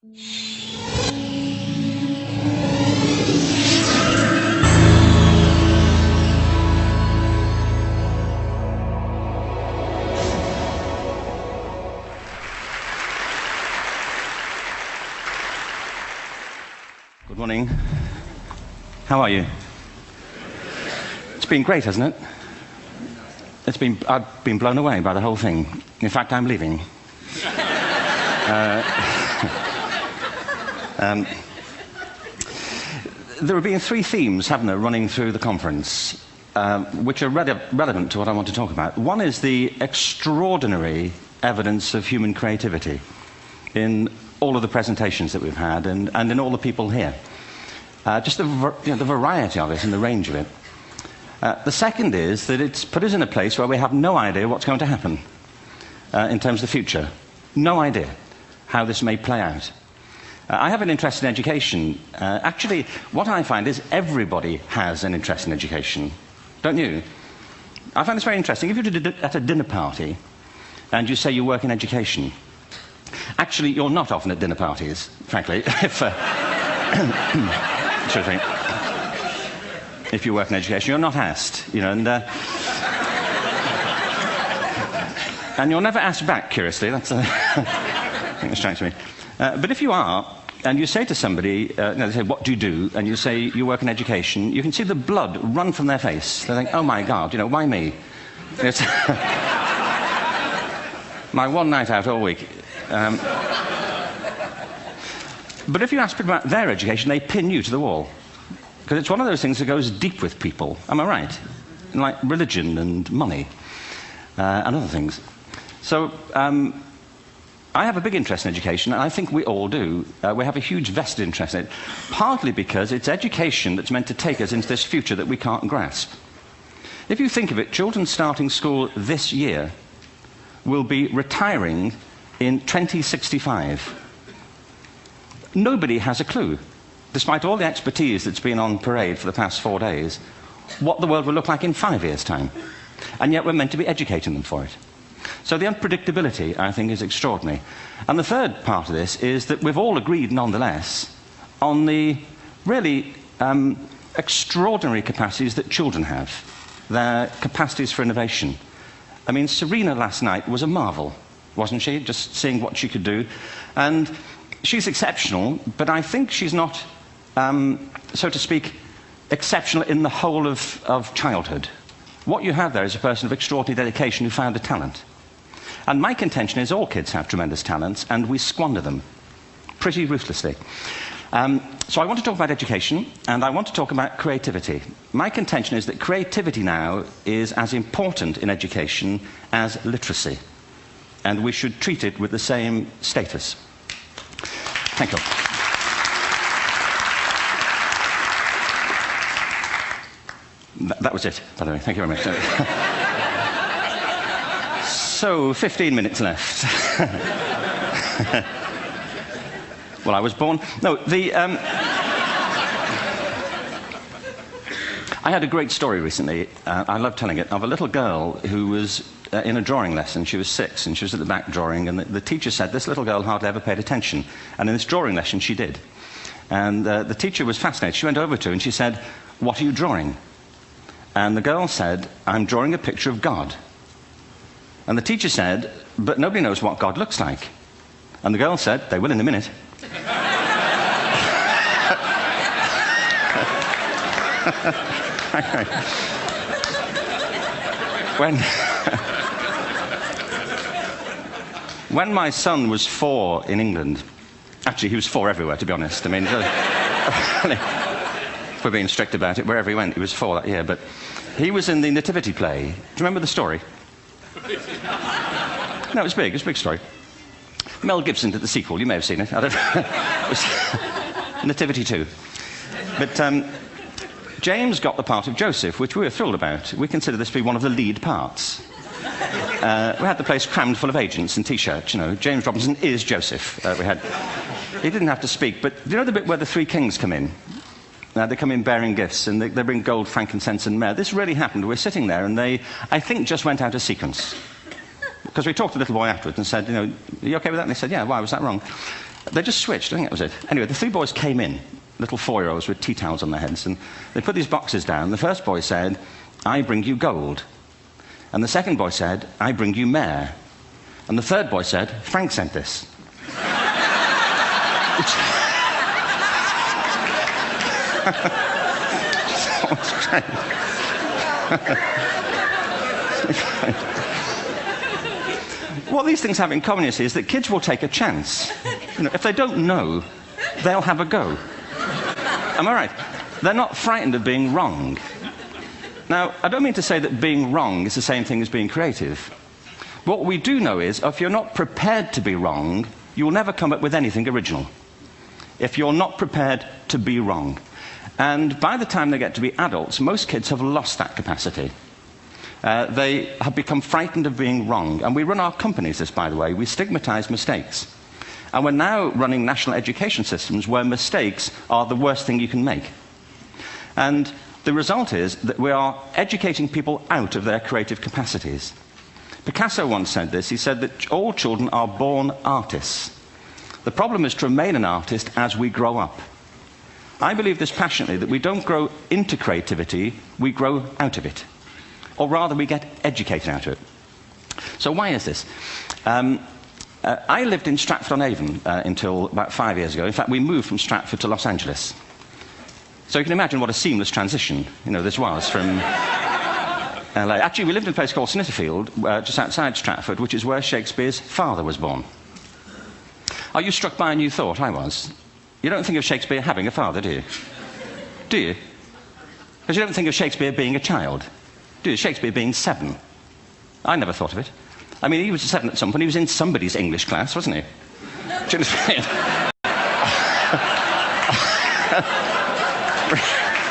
Good morning. How are you? It's been great, hasn't it? I've been blown away by the whole thing. In fact, I'm leaving. There have been three themes, haven't there, running through the conference, which are relevant to what I want to talk about. One is the extraordinary evidence of human creativity in all of the presentations that we've had and in all the people here. Just the variety of it and the range of it. The second is that it's put us in a place where we have no idea what's going to happen in terms of the future. No idea how this may play out. I have an interest in education. Actually, what I find is everybody has an interest in education. Don't you? I find this very interesting. If you're at a dinner party and you say you work in education, actually, you're not often at dinner parties, frankly, if you work in education, you're not asked, and you're never asked back, curiously. That's I think that strikes me. But if you are, and you say to somebody, they say, what do you do? And you say, you work in education, you can see the blood run from their face. They think, oh my God, why me? It's my one night out all week. But if you ask people about their education, they pin you to the wall. Because it's one of those things that goes deep with people. Am I right? Like religion and money and other things. So I have a big interest in education, and I think we all do. We have a huge vested interest in it, partly because it's education that's meant to take us into this future that we can't grasp. If you think of it, children starting school this year will be retiring in 2065. Nobody has a clue, despite all the expertise that's been on parade for the past 4 days, what the world will look like in 5 years' time. And yet we're meant to be educating them for it. So the unpredictability, I think, is extraordinary. And the third part of this is that we've all agreed, nonetheless, on the really extraordinary capacities that children have, their capacities for innovation. I mean, Serena last night was a marvel, wasn't she? Just seeing what she could do. And she's exceptional, but I think she's not, so to speak, exceptional in the whole of childhood. What you have there is a person of extraordinary dedication who found a talent. And my contention is all kids have tremendous talents, and we squander them pretty ruthlessly. So I want to talk about education, and I want to talk about creativity. My contention is that creativity now is as important in education as literacy, and we should treat it with the same status. Thank you. That was it, by the way. Thank you very much. So, 15 minutes left. Well, I was born... No, I had a great story recently, I love telling it, of a little girl who was in a drawing lesson. She was 6, and she was at the back drawing, and the teacher said this little girl hardly ever paid attention. And in this drawing lesson, she did. And the teacher was fascinated. She went over to her and she said, "What are you drawing?" And the girl said, "I'm drawing a picture of God." And the teacher said, "But nobody knows what God looks like." And the girl said, "They will in a minute." When my son was 4 in England, actually he was 4 everywhere, to be honest. I mean, if we're being strict about it, wherever he went, he was 4 that year. But he was in the Nativity play. Do you remember the story? No, it was big. It was a big story. Mel Gibson did the sequel. You may have seen it. I don't know. It was Nativity 2. But James got the part of Joseph, which we were thrilled about. We consider this to be one of the lead parts. We had the place crammed full of agents in T-shirts, James Robinson is Joseph. He didn't have to speak, but do you know the bit where the 3 kings come in? They come in bearing gifts, and they bring gold, frankincense, and myrrh. This really happened. We're sitting there, and they, I think, just went out of sequence. Because we talked to the little boy afterwards and said, are you okay with that? And they said, yeah, why was that wrong? They just switched, I think that was it. Anyway, the three boys came in, little 4-year-olds with tea towels on their heads, and they put these boxes down. The first boy said, "I bring you gold." And the second boy said, "I bring you mare." And the third boy said, "Frank sent this." What these things have in common, you see, is that kids will take a chance. If they don't know, they'll have a go. Am I right? They're not frightened of being wrong. Now, I don't mean to say that being wrong is the same thing as being creative. What we do know is, if you're not prepared to be wrong, you will never come up with anything original. If you're not prepared to be wrong. And by the time they get to be adults, most kids have lost that capacity. They have become frightened of being wrong. And we run our companies this, by the way. We stigmatize mistakes. And we're now running national education systems where mistakes are the worst thing you can make. And the result is that we are educating people out of their creative capacities. Picasso once said this. He said that all children are born artists. The problem is to remain an artist as we grow up. I believe this passionately, that we don't grow into creativity, we grow out of it. Or rather, we get educated out of it. So why is this? I lived in Stratford-on-Avon until about 5 years ago. In fact, we moved from Stratford to Los Angeles. So you can imagine what a seamless transition, this was from LA. Actually, we lived in a place called Snitterfield, just outside Stratford, which is where Shakespeare's father was born. Are you struck by a new thought? I was. You don't think of Shakespeare having a father, do you? Do you? Because you don't think of Shakespeare being a child. Do you? Shakespeare being 7. I never thought of it. I mean, he was 7 at some point. He was in somebody's English class, wasn't he? Do you understand?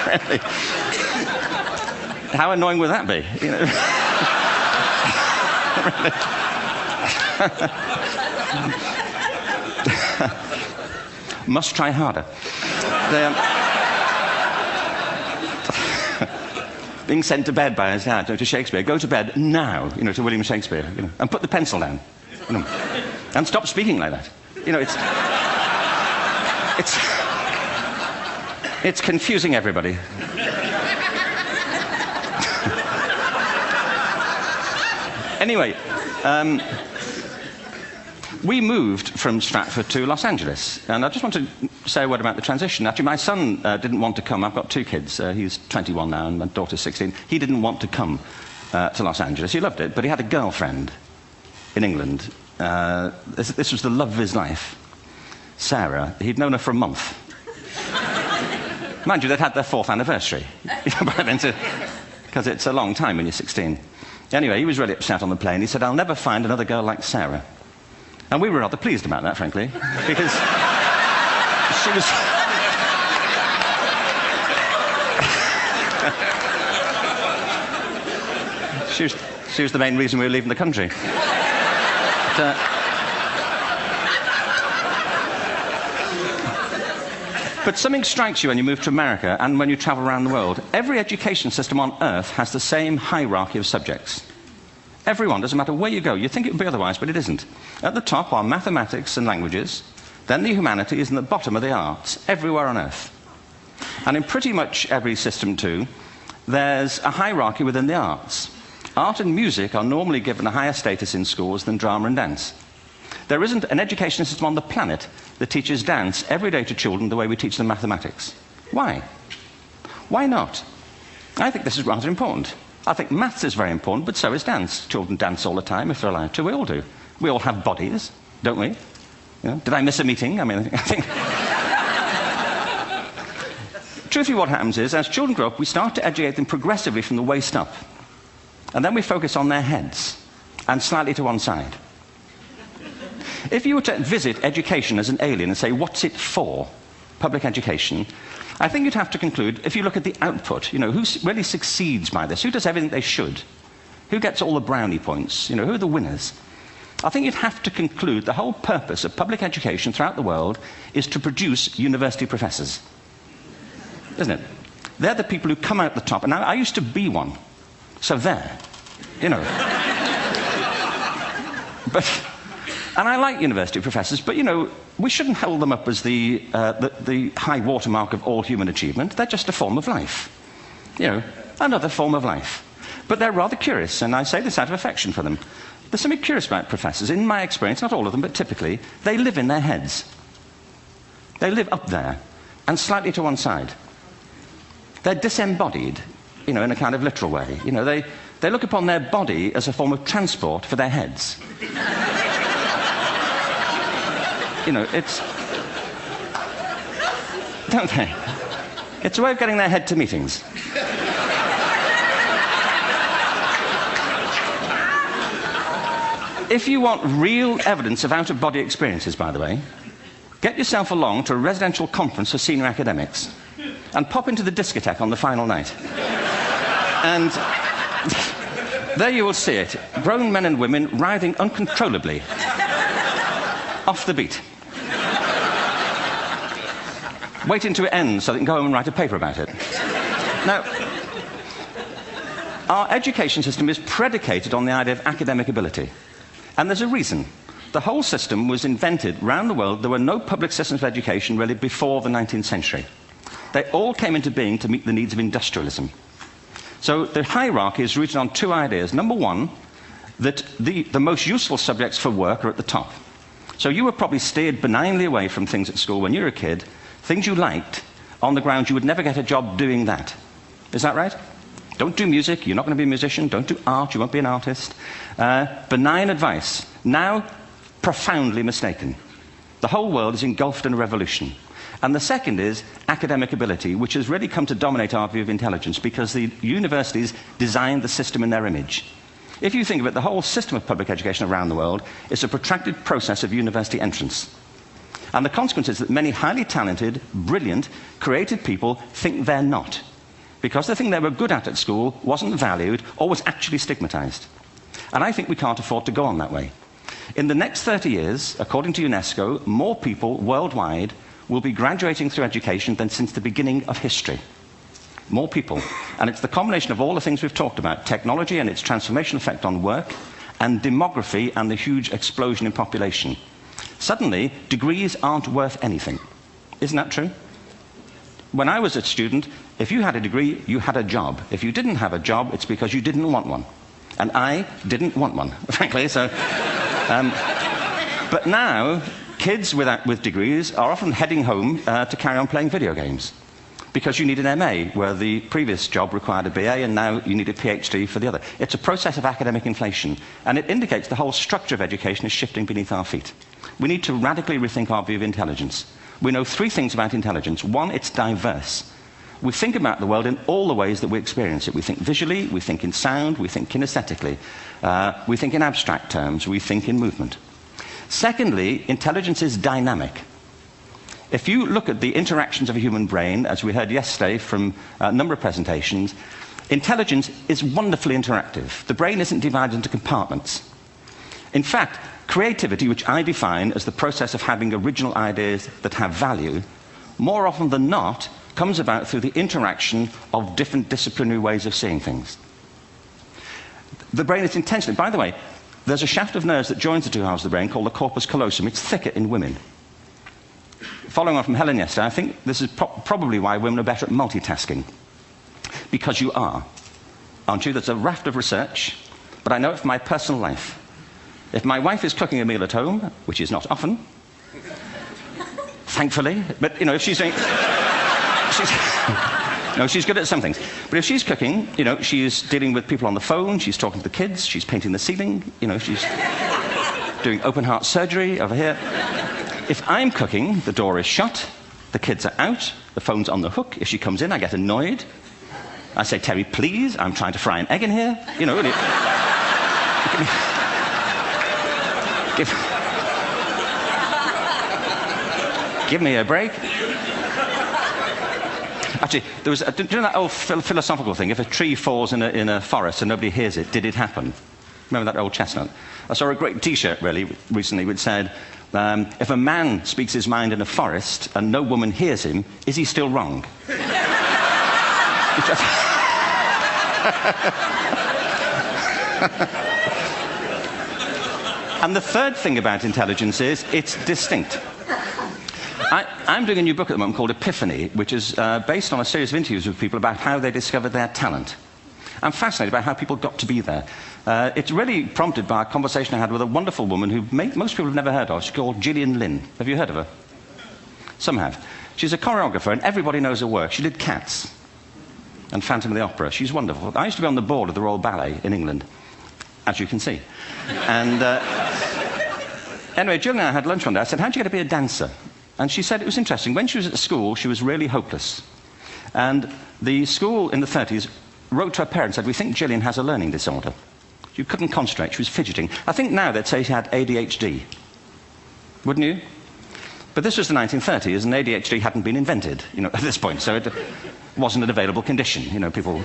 Really? How annoying would that be? Must try harder. Being sent to bed by his dad to Shakespeare. Go to bed now, to William Shakespeare, and put the pencil down, and stop speaking like that. It's confusing everybody. Anyway, we moved from Stratford to Los Angeles, and I just want to say a word about the transition. Actually, my son didn't want to come. I've got 2 kids. He's 21 now, and my daughter's 16. He didn't want to come to Los Angeles. He loved it, but he had a girlfriend in England. This was the love of his life, Sarah. He'd known her for a month. Mind you, they'd had their 4th anniversary by then, because it's a long time when you're 16. Anyway, he was really upset on the plane. He said, "I'll never find another girl like Sarah." And we were rather pleased about that, frankly, because she was the main reason we were leaving the country. But something strikes you when you move to America and when you travel around the world. Every education system on Earth has the same hierarchy of subjects. Everyone, doesn't matter where you go. You think it would be otherwise, but it isn't. At the top are mathematics and languages, then the humanities, and at the bottom are the arts, everywhere on Earth. And in pretty much every system, too, there's a hierarchy within the arts. Art and music are normally given a higher status in schools than drama and dance. There isn't an education system on the planet that teaches dance every day to children the way we teach them mathematics. Why? Why not? I think this is rather important. I think maths is very important, but so is dance. Children dance all the time if they're allowed to. We all do. We all have bodies, don't we? Did I miss a meeting? I mean, I think... Truthfully, what happens is, as children grow up, we start to educate them progressively from the waist up. And then we focus on their heads, and slightly to one side. If you were to visit education as an alien and say, what's it for, public education, I think you'd have to conclude, if you look at the output, who really succeeds by this? Who does everything they should? Who gets all the brownie points? Who are the winners? I think you'd have to conclude the whole purpose of public education throughout the world is to produce university professors. Isn't it? They're the people who come out the top. And I used to be one. So there. But And I like university professors, but, you know, we shouldn't hold them up as the high watermark of all human achievement. They're just a form of life. You know, another form of life. But they're rather curious, and I say this out of affection for them. There's something curious about professors. In my experience, not all of them, but typically, they live in their heads. They live up there, and slightly to one side. They're disembodied, you know, in a kind of literal way. You know, they look upon their body as a form of transport for their heads. You know, it's... Don't they? It's a way of getting their head to meetings. If you want real evidence of out-of-body experiences, by the way, get yourself along to a residential conference for senior academics and pop into the discotheque on the final night. And there you will see it. Grown men and women writhing uncontrollably off the beat. Waiting to end so they can go home and write a paper about it. Now, our education system is predicated on the idea of academic ability. And there's a reason. The whole system was invented around the world. There were no public systems of education really before the 19th century. They all came into being to meet the needs of industrialism. So the hierarchy is rooted on two ideas. Number one, that the most useful subjects for work are at the top. So you were probably steered benignly away from things at school when you were a kid, things you liked, on the grounds you would never get a job doing that. Is that right? Don't do music, you're not going to be a musician. Don't do art, you won't be an artist. Benign advice. Now, profoundly mistaken. The whole world is engulfed in a revolution. And the second is academic ability, which has really come to dominate our view of intelligence because the universities designed the system in their image. If you think of it, the whole system of public education around the world is a protracted process of university entrance. And the consequence is that many highly talented, brilliant, creative people think they're not, because the thing they were good at school wasn't valued or was actually stigmatized. And I think we can't afford to go on that way. In the next 30 years, according to UNESCO, more people worldwide will be graduating through education than since the beginning of history. More people. And it's the combination of all the things we've talked about, technology and its transformational effect on work, and demography and the huge explosion in population. Suddenly, degrees aren't worth anything. Isn't that true? When I was a student, if you had a degree, you had a job. If you didn't have a job, it's because you didn't want one. And I didn't want one, frankly. So, but now, kids with degrees are often heading home to carry on playing video games. Because you need an MA, where the previous job required a BA, and now you need a PhD for the other. It's a process of academic inflation, and it indicates the whole structure of education is shifting beneath our feet. We need to radically rethink our view of intelligence. We know three things about intelligence. One, it's diverse. We think about the world in all the ways that we experience it. We think visually, we think in sound, we think kinesthetically, we think in abstract terms, we think in movement. Secondly, intelligence is dynamic. If you look at the interactions of a human brain, as we heard yesterday from a number of presentations, intelligence is wonderfully interactive. The brain isn't divided into compartments. In fact, creativity, which I define as the process of having original ideas that have value, more often than not, comes about through the interaction of different disciplinary ways of seeing things. The brain is intentionally... By the way, there's a shaft of nerves that joins the two halves of the brain called the corpus callosum. It's thicker in women. Following on from Helen yesterday, I think this is probably why women are better at multitasking. Because you are. Aren't you? There's a raft of research, but I know it from my personal life. If my wife is cooking a meal at home, which is not often, thankfully, but, you know, if she's doing... No, she's good at some things. But if she's cooking, you know, she's dealing with people on the phone, she's talking to the kids, she's painting the ceiling, you know, she's doing open heart surgery over here. If I'm cooking, the door is shut, the kids are out, the phone's on the hook. If she comes in, I get annoyed. I say, Terry, please, I'm trying to fry an egg in here. You know, really. Give me a break. Actually, there was, do you know that old philosophical thing? If a tree falls in a forest and nobody hears it, did it happen? Remember that old chestnut? I saw a great T-shirt, really, recently, which said, if a man speaks his mind in a forest and no woman hears him, is he still wrong? And the third thing about intelligence is it's distinct. I'm doing a new book at the moment called Epiphany, which is based on a series of interviews with people about how they discovered their talent. I'm fascinated by how people got to be there. It's really prompted by a conversation I had with a wonderful woman who most people have never heard of. She's called Gillian Lynne'in. Have you heard of her? Some have. She's a choreographer, and everybody knows her work. She did Cats and Phantom of the Opera. She's wonderful. I used to be on the board of the Royal Ballet in England, as you can see. And anyway, Jill and I had lunch one day. I said, how'd you get to be a dancer? And she said it was interesting. When she was at school, she was really hopeless. And the school in the 30s wrote to her parents and said, we think Gillian has a learning disorder. She couldn't concentrate. She was fidgeting. I think now they'd say she had ADHD. Wouldn't you? But this was the 1930s, and ADHD hadn't been invented, at this point. So it wasn't an available condition. People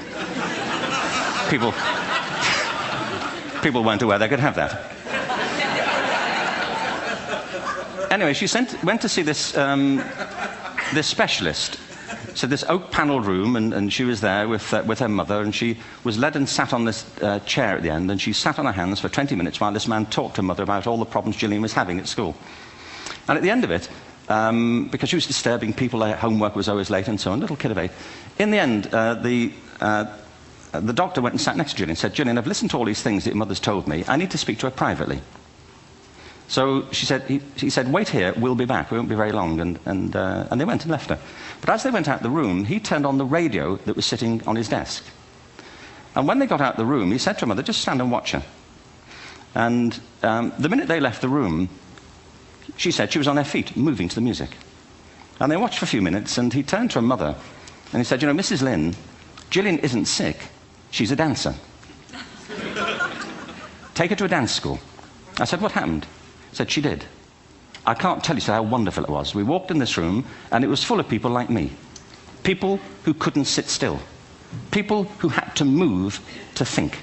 weren't aware they could have that. Anyway, she went to see this specialist. So this oak-panelled room, and she was there with her mother, and she was led and sat on this chair at the end, and she sat on her hands for 20 minutes while this man talked to her mother about all the problems Gillian was having at school. And at the end of it, because she was disturbing people, her homework was always late and so on, little kid of 8, in the end, the doctor went and sat next to Gillian and said, Gillian, I've listened to all these things that your mother's told me. I need to speak to her privately. So he said, wait here, we'll be back. We won't be very long. And they went and left her. But as they went out the room, he turned on the radio that was sitting on his desk. And when they got out the room, he said to her mother, just stand and watch her. And the minute they left the room, she said she was on her feet, moving to the music. And they watched for a few minutes, and he turned to her mother, and he said, Mrs. Lynne, Gillian isn't sick. She's a dancer. Take her to a dance school. I said, what happened? He said, she did. I can't tell you how wonderful it was. We walked in this room, and it was full of people like me. People who couldn't sit still. People who had to move to think.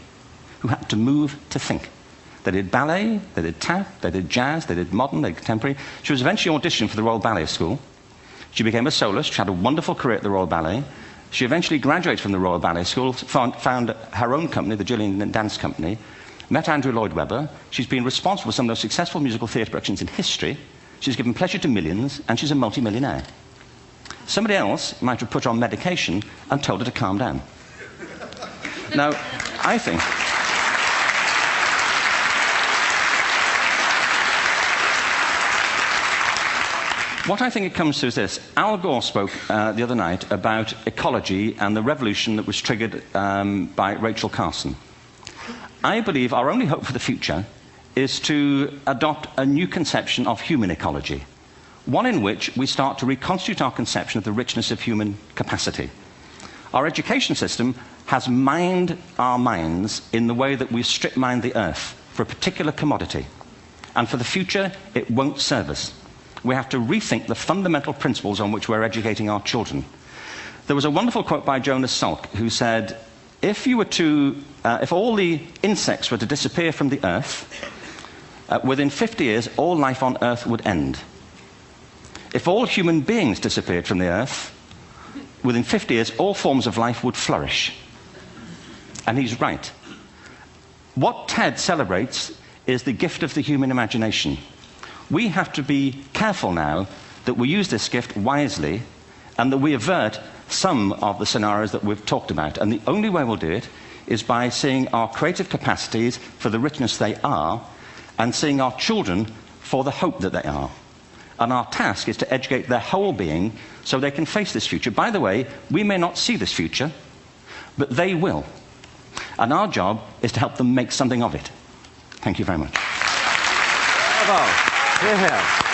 Who had to move to think. They did ballet, they did tap, they did jazz, they did modern, they did contemporary. She was eventually auditioned for the Royal Ballet School. She became a soloist. She had a wonderful career at the Royal Ballet. She eventually graduated from the Royal Ballet School, found her own company, the Gillian Dance Company, met Andrew Lloyd Webber. She's been responsible for some of the most successful musical theatre productions in history. She's given pleasure to millions, and she's a multi-millionaire. Somebody else might have put her on medication and told her to calm down. Now, I think... What I think it comes to is this. Al Gore spoke the other night about ecology and the revolution that was triggered by Rachel Carson. I believe our only hope for the future is to adopt a new conception of human ecology, one in which we start to reconstitute our conception of the richness of human capacity. Our education system has mined our minds in the way that we strip mine the earth for a particular commodity, and for the future it won't serve us. We have to rethink the fundamental principles on which we're educating our children. There was a wonderful quote by Jonas Salk, who said, if all the insects were to disappear from the earth, within 50 years, all life on earth would end. If all human beings disappeared from the earth, within 50 years, all forms of life would flourish. And he's right. What TED celebrates is the gift of the human imagination. We have to be careful now that we use this gift wisely and that we avert some of the scenarios that we've talked about. And the only way we'll do it is by seeing our creative capacities for the richness they are and seeing our children for the hope that they are. And our task is to educate their whole being so they can face this future. By the way, we may not see this future, but they will. And our job is to help them make something of it. Thank you very much. Bravo. Here, here.